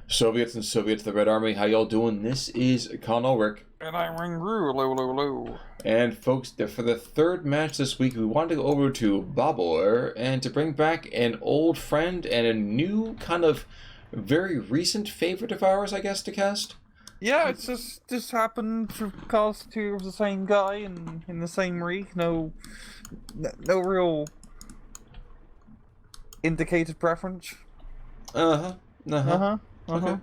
Soviets and Soviets, the Red Army, how y'all doing? This is Colonel Rick. And I'm low. And folks, for the third match this week, we wanted to go over to Bobr and to bring back an old friend and a new kind of very recent favorite of ours, I guess, to cast. Yeah, it's just happened to cast two of the same guy in the same week. No real indicated preference. Okay.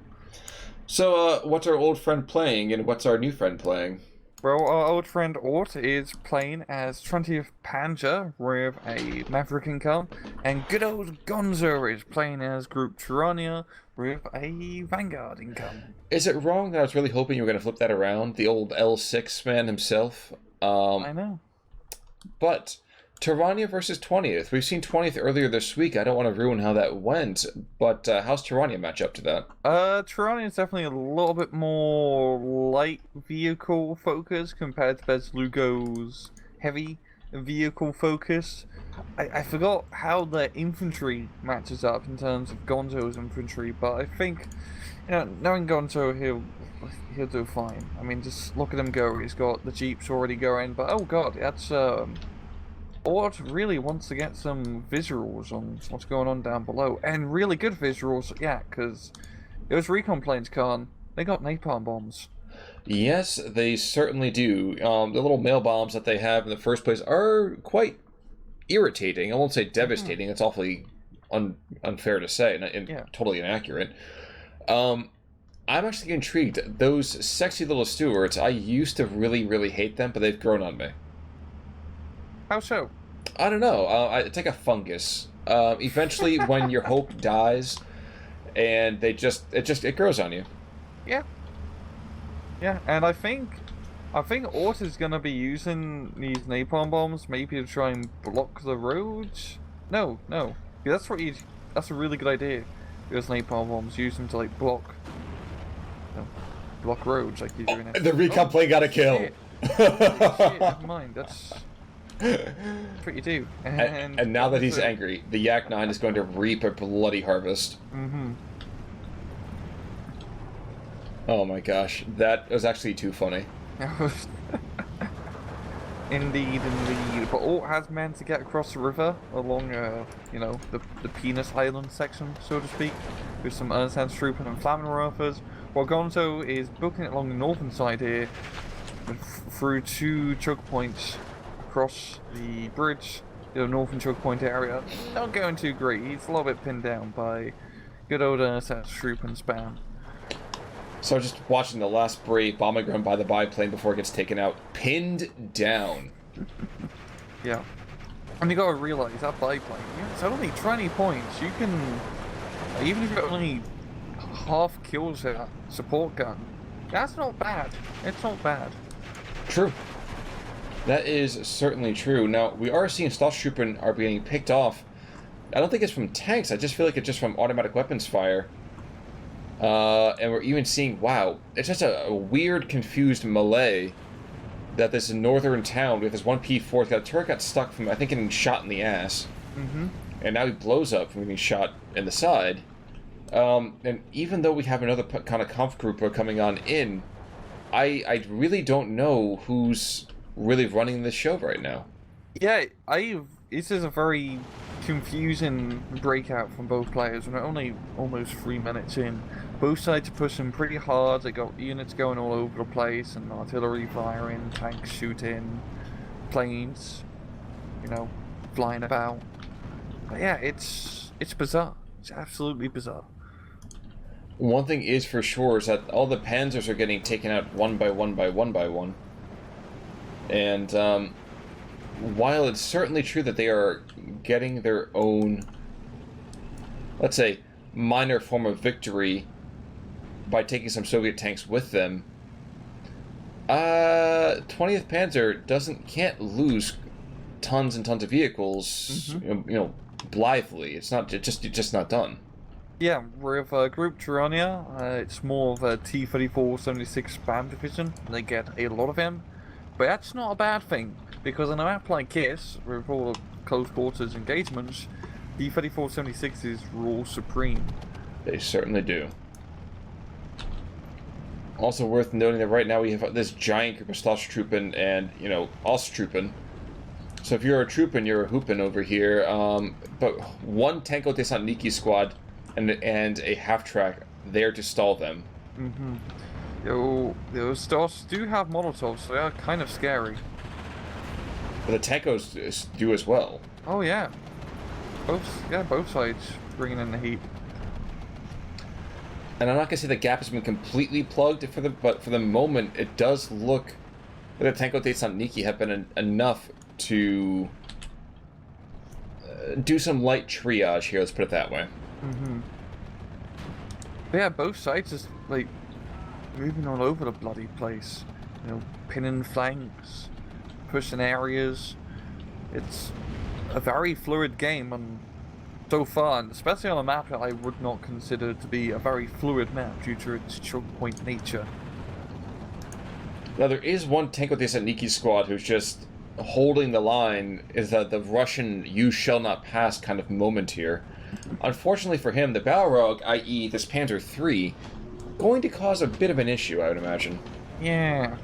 So, what's our old friend playing, and what's our new friend playing? Well, our old friend Ort is playing as 20th Panzer with a Maverick income, and good old Gonzo is playing as Group Tyurina with a Vanguard income. Is it wrong that I was really hoping you were going to flip that around? The old L6 man himself. I know. But Tyurina versus 20th. We've seen 20th earlier this week. I don't want to ruin how that went, but how's Tyurina match up to that? Tyurina is definitely a little bit more light vehicle focus compared to Bez Lugo's heavy vehicle focus. I forgot how the infantry matches up in terms of Gonzo's infantry, but I think, knowing Gonzo, he'll do fine. I mean, just look at him go. He's got the jeeps already going, but oh god, that's Ort really wants to get some visuals on what's going on down below, and really good visuals, yeah, because those recon planes, they got napalm bombs. Yes, they certainly do. The little mail bombs that they have in the first place are quite irritating. I won't say devastating. It's awfully unfair to say, and totally inaccurate. I'm actually intrigued. Those sexy little Stewards, I used to really, really hate them, but they've grown on me. How so? I don't know. It's like a fungus. Eventually, when your hope dies, and it grows on you. Yeah. Yeah, and I think Ort is gonna be using these napalm bombs maybe to try and block the roads. No. Yeah, that's a really good idea. Those napalm bombs, use them to like block roads like you're doing. The recon plane got a kill. Shit, never mind. That's what you do. And now that he's angry, the Yak 9 is going to reap a bloody harvest. Oh my gosh, that was actually too funny. Indeed. But Ort has managed to get across the river along, the Penis Island section, so to speak, with some unattached trooping and Flammenwerfers, while Gonzo is booking it along the northern side here, through two choke points across the bridge, the northern choke point area. Not going too great. He's a little bit pinned down by good old unattached troop and spam. So just watching the last brave bombing run by the biplane before it gets taken out. Pinned down. Yeah. And you gotta realize that biplane, it's only 20 points. You can, even if it only half kills that support gun, that's not bad. It's not bad. True. That is certainly true. Now, we are seeing stealth troopers are being picked off. I don't think it's from tanks. I just feel like it's just from automatic weapons fire. And we're even seeing, wow, it's just a weird, confused melee that this northern town with this one P4 got a turret got stuck from, I think, getting shot in the ass. And now he blows up from getting shot in the side. And even though we have another kind of conf group coming on in, I really don't know who's really running this show right now. Yeah, this is a very confusing breakout from both players. We're only almost 3 minutes in. Both sides are pushing pretty hard. They got units going all over the place, and artillery firing, tanks shooting, planes, flying about. But yeah, it's bizarre. It's absolutely bizarre. One thing is for sure is that all the Panzers are getting taken out one by one by one by one. And while it's certainly true that they are getting their own, let's say, minor form of victory by taking some Soviet tanks with them, 20th Panzer can't lose tons and tons of vehicles, blithely. It's just not done. Yeah, with Group Tyurina, it's more of a T-34-76 spam division. They get a lot of them. But that's not a bad thing, because on a map like this, with all the close quarters engagements, T-34-76s rule supreme. They certainly do. Also worth noting that right now we have this giant group of Staatstroepen and, you know, Osttruppen. So if you're a Truppen, you're a Hoopen over here. But one Tanko Desantniki squad and a half-track there to stall them. Mm-hmm. Those Stars do have Molotovs, so they are kind of scary. But the Tankos do as well. Oh yeah. Both sides bringing in the heat. And I'm not gonna say the gap has been completely plugged but for the moment it does look like the Tanko Desantniki have been enough to do some light triage here. Let's put it that way. Mm-hmm. But yeah, both sides just like moving all over the bloody place. You know, pinning flanks, pushing areas. It's a very fluid game, and so far, and especially on a map that I would not consider to be a very fluid map due to its choke point nature. Now there is one Tanko Desantniki squad who's just holding the line, is that the Russian "you shall not pass" kind of moment here. Unfortunately for him, the Balrog, i.e. this Panzer III, going to cause a bit of an issue, I would imagine. Yeah,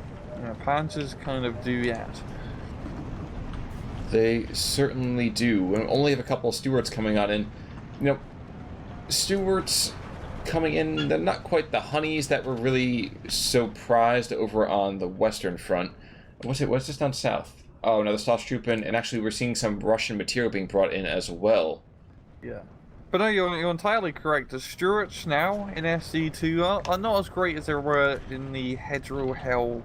Panzers kind of do that. They certainly do. We only have a couple of Stuarts coming on in. You know, Stuarts coming in, they're not quite the honeys that were really so prized over on the Western Front. What's this down south? Oh, no, the Staatstroepen, and actually we're seeing some Russian material being brought in as well. Yeah. But no, you're entirely correct. The Stuarts now in SD2 are not as great as they were in the hedgerow hell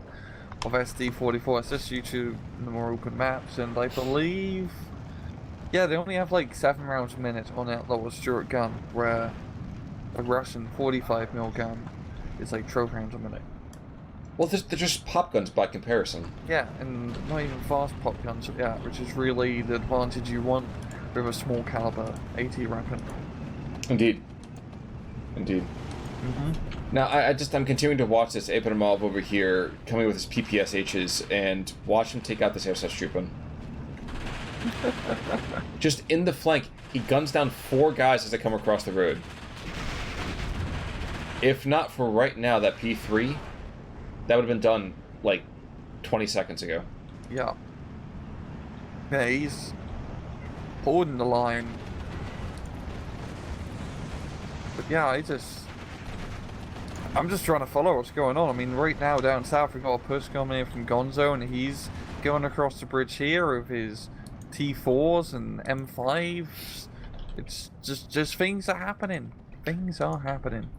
of SD44. It's just due to the more open maps, and I believe, yeah, they only have like 7 rounds a minute on that little Stuart gun, where a Russian 45mm gun is like 12 rounds a minute. Well, they're just pop guns by comparison. Yeah, and not even fast pop guns, yeah, which is really the advantage you want with a small caliber AT weapon. Indeed. Indeed. Mm-hmm. Now, I'm continuing to watch this Abramov over here, coming with his PPSHs, and watch him take out this Staatstroepen. Just in the flank, he guns down 4 guys as they come across the road. If not for right now, that P3, that would have been done, like, 20 seconds ago. Yeah. Yeah, he's holding the line. But yeah, I'm just trying to follow what's going on. I mean, right now down south we've got a push coming in from Gonzo, and he's going across the bridge here with his T4s and M5s. It's just things are happening. Things are happening.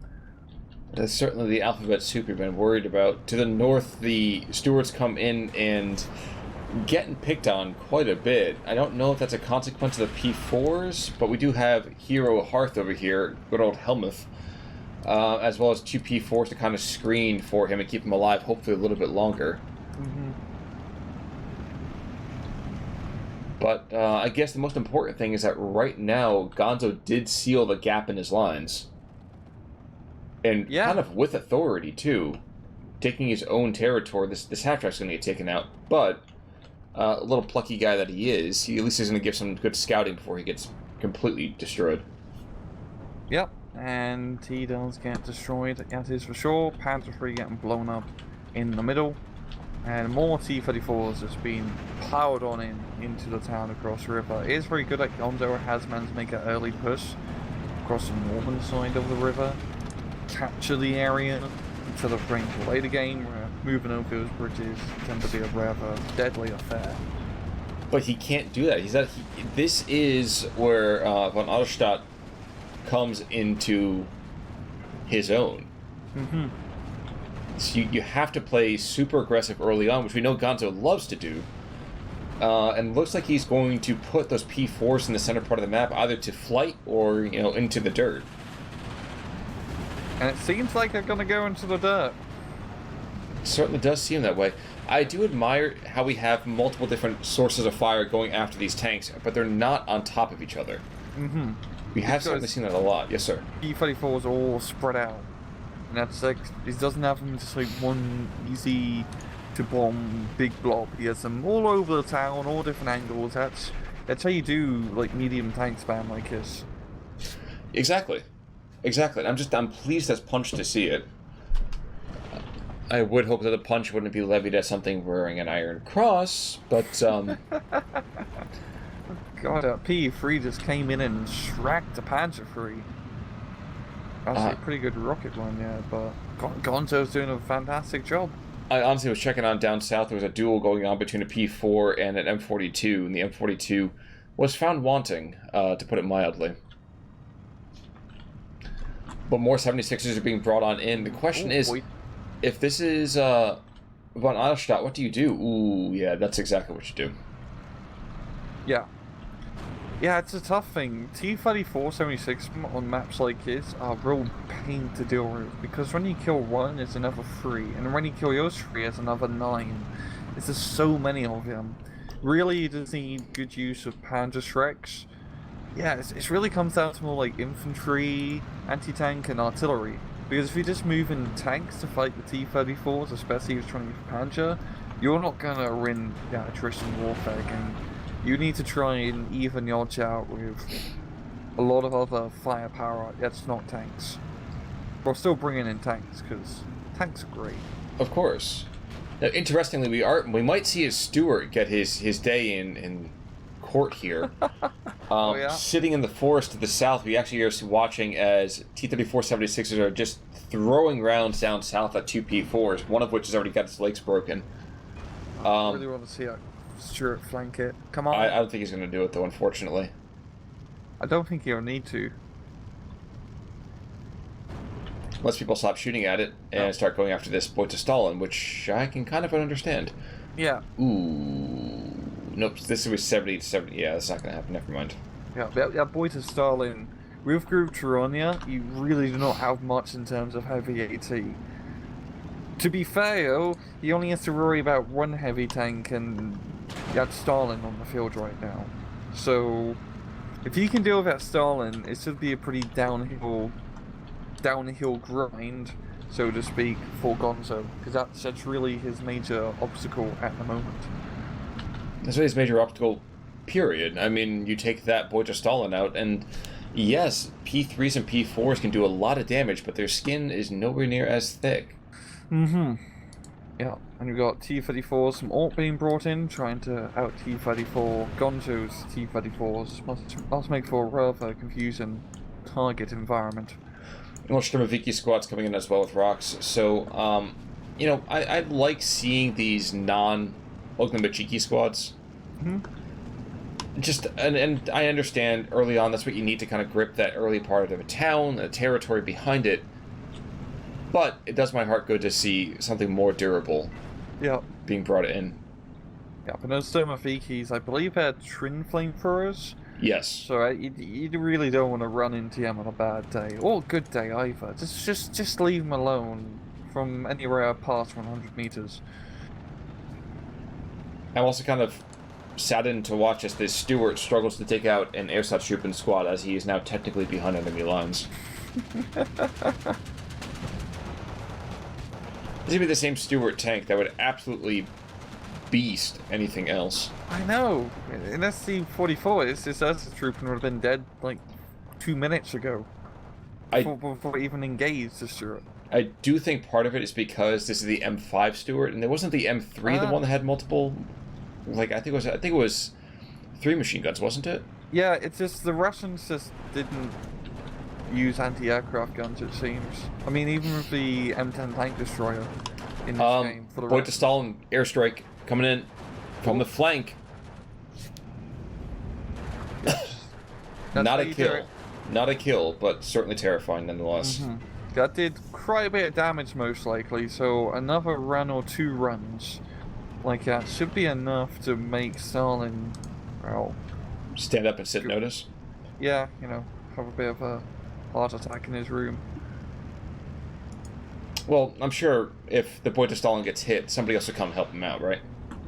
That's certainly the alphabet soup we've been worried about. To the north, the Stuarts come in and getting picked on quite a bit. I don't know if that's a consequence of the P4s, but we do have Hero Hearth over here, good old Helmuth, as well as 2 P4s to kind of screen for him and keep him alive, hopefully a little bit longer. Mm-hmm. But I guess the most important thing is that right now, Gonzo did seal the gap in his lines. And kind of with authority, too. Taking his own territory. This half-track's going to get taken out. But, a little plucky guy that he is, he at least is going to give some good scouting before he gets completely destroyed. Yep, and he does get destroyed, that is for sure. Panzer III getting blown up in the middle. And more T-34s has been plowed on into the town across the river. It is very good that Gonzo has managed to make an early push across the northern side of the river. Capture the area instead of bringing to later game, where moving over those bridges tend to be a rather deadly affair. But he can't do that. This is where von Alstadt comes into his own. Mm-hmm. So you have to play super aggressive early on, which we know Gonzo loves to do. And looks like he's going to put those P4s in the center part of the map, either to flight or, into the dirt. And it seems like they're going to go into the dirt. It certainly does seem that way. I do admire how we have multiple different sources of fire going after these tanks, but they're not on top of each other. Mm-hmm. We have certainly seen that a lot. Yes, sir. P-34s are all spread out. And that's like, he doesn't have them just like one easy to bomb big blob. He has them all over the town, all different angles. That's how you do like medium tank spam like this. Exactly. I'm pleased as punch to see it. I would hope that the punch wouldn't be levied at something wearing an iron cross, but God, PE3 just came in and shracked the Panzer 3. That's a pretty good rocket one, yeah, but Gonzo's doing a fantastic job. I honestly was checking on down south. There was a duel going on between a P4 and an M42, and the M42 was found wanting, to put it mildly. But more 76ers are being brought on in. The question is, if this is von Eidelstadt, what do you do? Ooh, yeah, that's exactly what you do. Yeah. Yeah, it's a tough thing. T-34-76 on maps like this are a real pain to deal with, because when you kill one, it's another 3, and when you kill those 3, it's another 9. There's just so many of them. Really, you just need good use of Panzer Shreks. Yeah, it really comes down to more like infantry, anti-tank, and artillery. Because if you just move in tanks to fight the T-34s, especially if you're trying to use Panzer, you're not gonna win the attrition warfare game. You need to try and even the odds out with a lot of other firepower that's not tanks. We're still bringing in tanks, because tanks are great. Of course. Now, interestingly, we might see his steward get his day in court here. Oh, yeah? Sitting in the forest to the south, we actually are watching as T-34-76s are just throwing rounds down south at 2 P4s, one of which has already got its legs broken. I really want to see that Stuart flank it. Come on. I don't think he's going to do it, though, unfortunately. I don't think he'll need to. Unless people stop shooting at it and start going after this boy to Stalin, which I can kind of understand. Yeah. Ooh. Nope, this was 70-70. Yeah, that's not going to happen. Never mind. Yeah, that boy to Stalin. With Group Tyurina, you really do not have much in terms of heavy AT. To be fair, though, he only has to worry about one heavy tank, and you have Stalin on the field right now. So, if he can deal with that Stalin, it should be a pretty downhill grind, so to speak, for Gonzo, because that's really his major obstacle at the moment. That's really his major obstacle, period. I mean, you take that boy to Stalin out, and yes, P3s and P4s can do a lot of damage, but their skin is nowhere near as thick. Mm-hmm. Yeah, and you've got T-34s from Ort being brought in, trying to out T-34 Gonzo's T-34s. Must make for a rather confusing target environment. More Sturmoviki squads coming in as well with rocks. So, you know, I like seeing these non-Ognamachiki squads. Mm-hmm. Just, and I understand early on that's what you need to kind of grip that early part of a town, a territory behind it. But it does my heart good to see something more durable being brought in. Yeah, but those Sturmovikis, I believe, had Trin flamethrowers. Yes. So you really don't want to run into them on a bad day, or a good day either. Just leave them alone from anywhere past 100 meters. I'm also kind of saddened to watch as this Stewart struggles to take out an Ersatztruppen squad, as he is now technically behind enemy lines. This would be the same Stewart tank that would absolutely beast anything else. I know. In SC-44, this Ersatztruppen would have been dead like 2 minutes ago. Before it even engaged the Stewart. I do think part of it is because this is the M5 Stewart, and there wasn't the M3 the one that had multiple. Like I think it was 3 machine guns, wasn't it? Yeah, it's just the Russians just didn't use anti-aircraft guns, it seems. I mean, even with the M10 tank destroyer in this game. For the Point to Stalin, airstrike coming in from the flank. Not a kill. Not a kill, but certainly terrifying nonetheless. Mm-hmm. That did quite a bit of damage, most likely, so another run or 2 runs like that should be enough to make Stalin, well... Stand up and sit notice? Yeah, you know, have a bit of a heart attack in his room. Well, I'm sure if the boy to Stalin gets hit, somebody else will come help him out, right?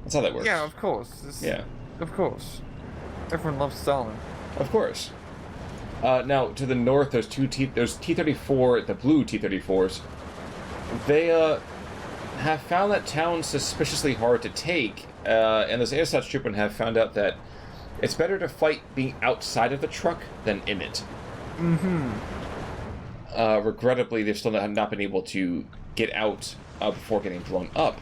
That's how that works. Yeah, of course. Yeah. Of course. Everyone loves Stalin. Of course. Now, to the north, those T-34, the blue T-34s, they have found that town suspiciously hard to take, and those Ersatztruppen have found out that it's better to fight being outside of the truck than in it. Mm-hmm. Regrettably, they've still not been able to get out before getting blown up.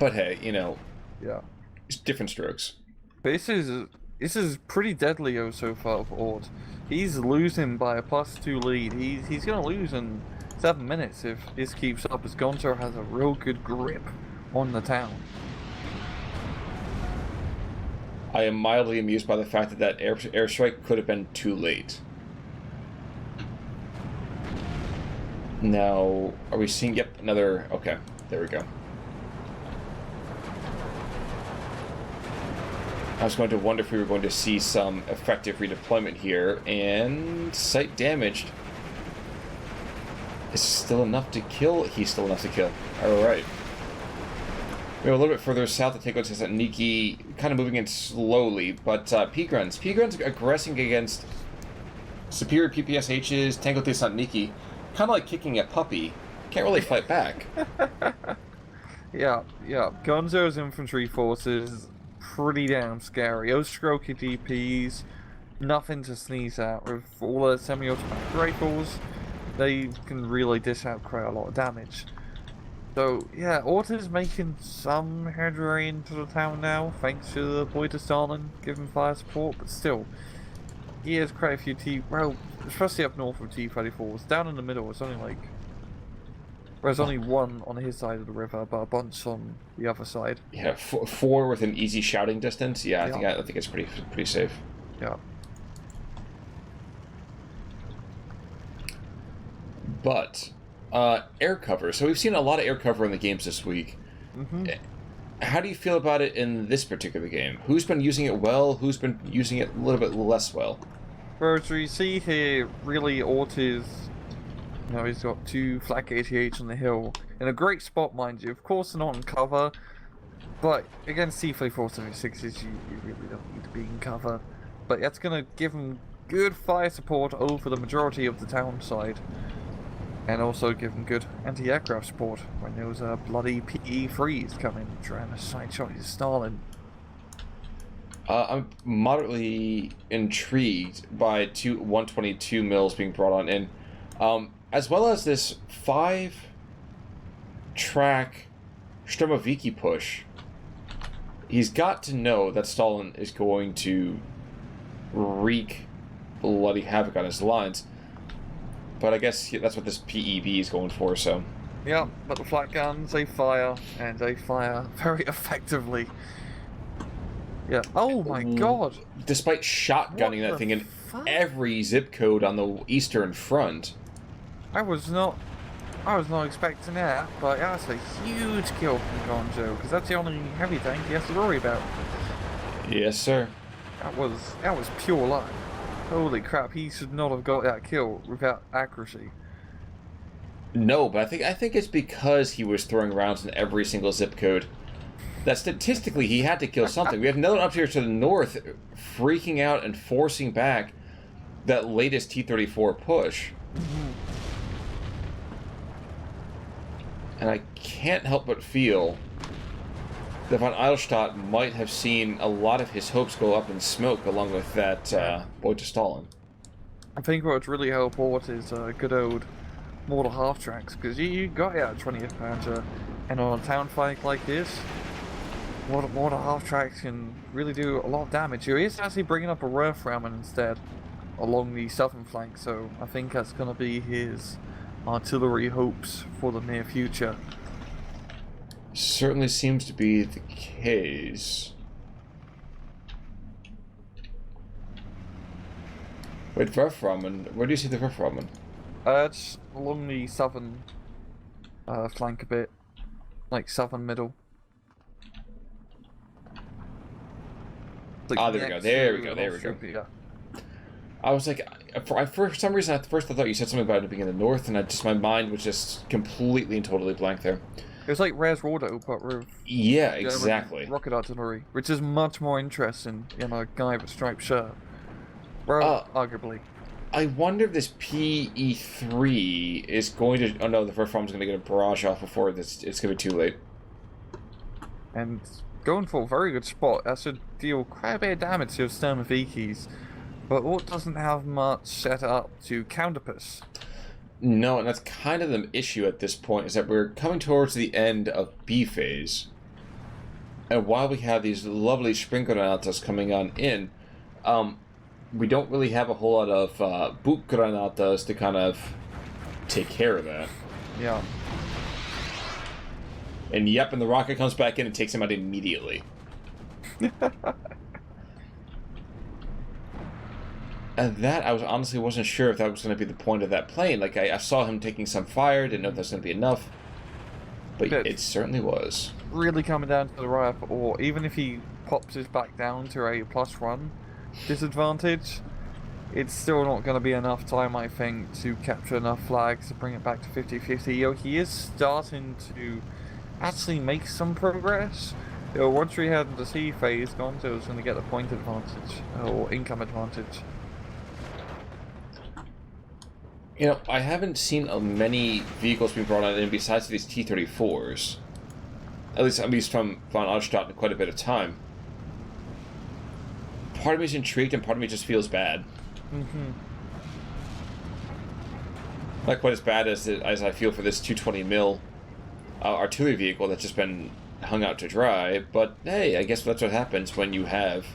But hey, you know, Yeah. it's different strokes. This is pretty deadly so far for Ort. He's losing by a +2 lead. He's gonna lose in 7 minutes if this keeps up, as Gonzo has a real good grip on the town. I am mildly amused by the fact that that airstrike could have been too late. Now, are we seeing... Yep, another... Okay, there we go. I was going to wonder if we were going to see some effective redeployment here, and site damaged. Is still enough to kill? He's still enough to kill. Alright. We're a little bit further south to take out Niki, kind of moving in slowly, but P-Gruns aggressing against superior PPSHs, Tango Niki, kind of like kicking a puppy. Can't really fight back. Yeah. Gonzo's infantry forces, pretty damn scary. Those strokey DPs, nothing to sneeze at. With all the semi-automatic rifles, they can really dish out quite a lot of damage. So, yeah, Orta's making some headway into the town now, thanks to the boy to Stalin giving fire support, but still, he has quite a few well, especially up north of T-34s. Down in the middle, it's only like... There's only one on his side of the river, but a bunch on the other side. Yeah, four within easy shouting distance. Yeah, I think it's pretty safe. Yeah. But air cover. So we've seen a lot of air cover in the games this week. Mm-hmm. How do you feel about it in this particular game? Who's been using it well? Who's been using it a little bit less well? Well, as we see here, really Ort is... You know, he's got 2 Flak 88s on the hill. In a great spot, mind you. Of course, not on cover. But against C-3476s, you really don't need to be in cover. But that's going to give him good fire support over the majority of the town side. And also give him good anti-aircraft support when those bloody PE-3s come in trying to sideshot his Stalin. I'm moderately intrigued by 122 mils being brought on in. As well as this 5-track Sturmoviki push. He's got to know that Stalin is going to wreak bloody havoc on his lines. But I guess that's what this PEB is going for, so... Yeah, but the flat guns, they fire, and they fire very effectively. Yeah. Oh my god! Despite shotgunning that thing in every zip code on the Eastern Front... I was not expecting that, but that's a huge kill from Gonzo, because that's the only heavy tank he has to worry about. Yes, sir. That was pure luck. Holy crap, he should not have got that kill without accuracy. No, but I think it's because he was throwing rounds in every single zip code. That statistically he had to kill something. We have another up here to the north freaking out and forcing back that latest T-34 push. Mm-hmm. And I can't help but feel that von Eidelstadt might have seen a lot of his hopes go up in smoke along with that boy to Stalin. I think what would really help Ort is good old mortar half-tracks, because you got out 20th Panzer, and on a town fight like this, mortar half-tracks can really do a lot of damage. He is actually bringing up a Ortfine instead along the southern flank, so I think that's going to be his artillery hopes for the near future. Certainly seems to be the case. Wait, Verframen? Where do you see the Verframen? It's along the southern flank a bit, like southern middle. Like there we go. Yeah. I was like, for some reason, at first I thought you said something about it being in the north, and my mind was just completely and totally blank there. It was like Res Rodo, but with exactly rocket artillery, which is much more interesting in a guy with a striped shirt. Well, arguably. I wonder if this PE3 is going to... Oh no, the Verframen's going to get a barrage off before it's going to be too late. And going for a very good spot. That should deal quite a bit of damage to his Sturmovikis. But Ort doesn't have much set up to counterpush. No, and that's kind of the issue at this point, is that we're coming towards the end of B phase. And while we have these lovely spring granatas coming on in, we don't really have a whole lot of boot granatas to kind of take care of that. Yeah. And yep, and the rocket comes back in and takes him out immediately. And that, I honestly wasn't sure if that was going to be the point of that plane. Like, I saw him taking some fire, didn't know if that was going to be enough. But it certainly was. Really coming down to the wire, or even if he pops his back down to a +1 disadvantage, it's still not going to be enough time, I think, to capture enough flags to bring it back to 50-50. Yo, he is starting to actually make some progress. Yo, once we had the C phase, Gonzo was going to get the point advantage, or income advantage. You know, I haven't seen many vehicles being brought on in besides these T-34s. At least from Von Ottstadt in quite a bit of time. Part of me is intrigued and part of me just feels bad. Not quite as bad as I feel for this 220 mil artillery vehicle that's just been hung out to dry, but hey, I guess that's what happens when you have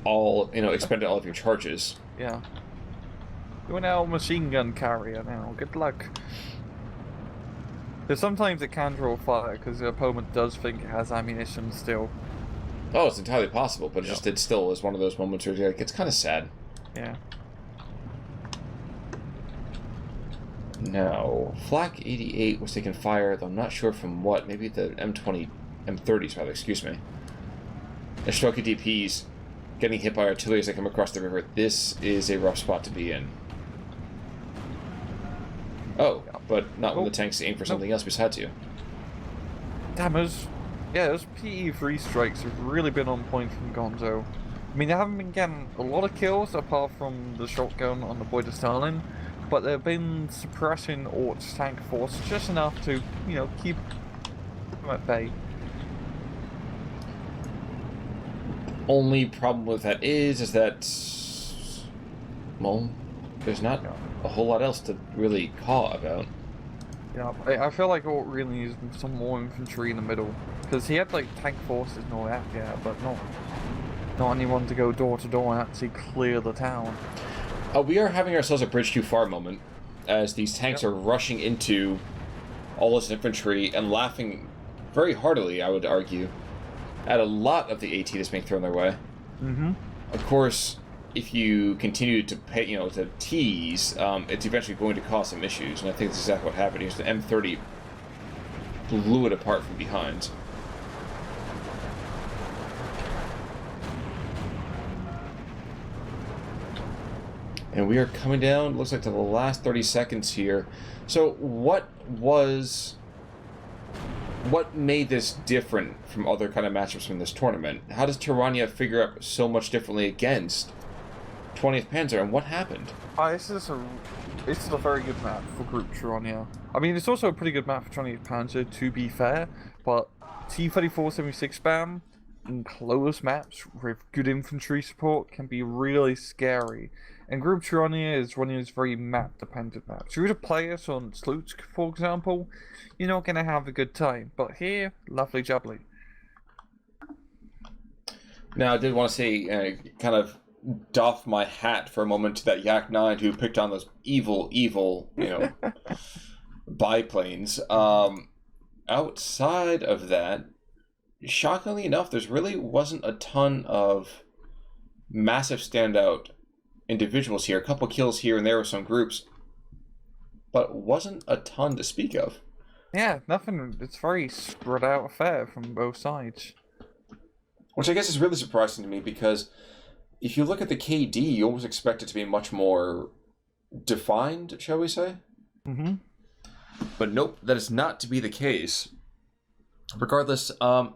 expended all of your charges. Yeah. You're now a machine gun carrier now. Good luck. Because sometimes it can draw fire because the opponent does think it has ammunition still. Oh, it's entirely possible, but it still is one of those moments where you're like, it's kind of sad. Yeah. Now, Flak 88 was taking fire, though I'm not sure from what. Maybe the M30s, rather, excuse me. The Stroke DPs getting hit by artillery as they come across the river. This is a rough spot to be in. Oh, but not when the tanks aim for something else besides you. Damn, those PE3 strikes have really been on point from Gonzo. I mean, they haven't been getting a lot of kills apart from the shotgun on the Boy de Stalin, but they've been suppressing Ort's tank force just enough to, keep them at bay. Only problem with that is that, well, there's not a whole lot else to really caw about. Yeah, I feel like Ort really needs some more infantry in the middle, because he had tank forces and all that, yeah, but not anyone to go door to door and actually clear the town. We are having ourselves a bridge too far moment, as these tanks are rushing into all this infantry and laughing very heartily, I would argue, at a lot of the AT that's being thrown their way. Of course, if you continue to to tease, it's eventually going to cause some issues, and I think that's exactly what happened. The M30 blew it apart from behind. And we are coming down, looks like, to the last 30 seconds here. So what made this different from other kind of matchups from this tournament? How does Tyurina figure up so much differently against 20th Panzer, and what happened? This is a very good map for Group Tyurina. I mean, it's also a pretty good map for 20th Panzer, to be fair, but T-34-76 spam in close maps with good infantry support can be really scary. And Group Tyurina is one of those very map-dependent maps. If you're to play it on Slutsk, for example, you're not going to have a good time. But here, lovely jubbly. Now, I did want to say, kind of doff my hat for a moment to that Yak 9 who picked on those evil, biplanes. Outside of that, shockingly enough, there's really wasn't a ton of massive standout individuals here. A couple kills here and there with some groups, but wasn't a ton to speak of. Yeah, nothing. It's very spread out affair from both sides. Which I guess is really surprising to me, because if you look at the KD, you almost expect it to be much more defined, shall we say? But nope, that is not to be the case. Regardless,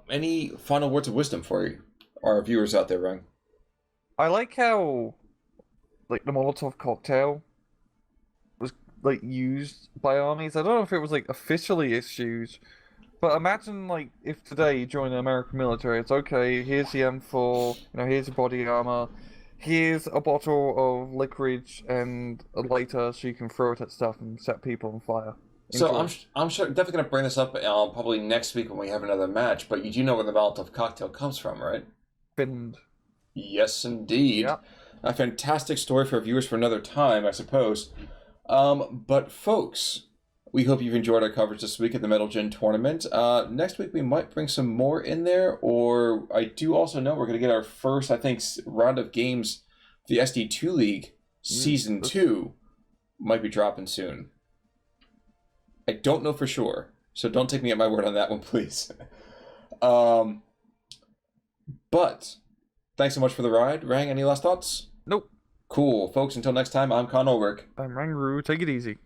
any final words of wisdom for our viewers out there, Rang? I like how the Molotov cocktail was used by armies. I don't know if it was officially issued, but imagine if today you join the American military, it's okay, here's the M4, here's the body armor, Here's a bottle of liquid and a lighter so you can throw it at stuff and set people on fire. So Enjoy. I'm sure definitely going to bring this up probably next week when we have another match, but you do know where the Molotov cocktail comes from, right? Finland. Yes, indeed. Yeah. A fantastic story for viewers for another time, I suppose. But folks, we hope you've enjoyed our coverage this week at the Metal Gen tournament. Next week we might bring some more in there, or I do also know we're going to get our first, I think, round of games for the SD2 League Season 2 might be dropping soon. I don't know for sure, so don't take me at my word on that one, please. But thanks so much for the ride. Rang, any last thoughts? Nope. Cool. Folks, until next time, I'm Con Ulrich. I'm Rangaroo. Take it easy.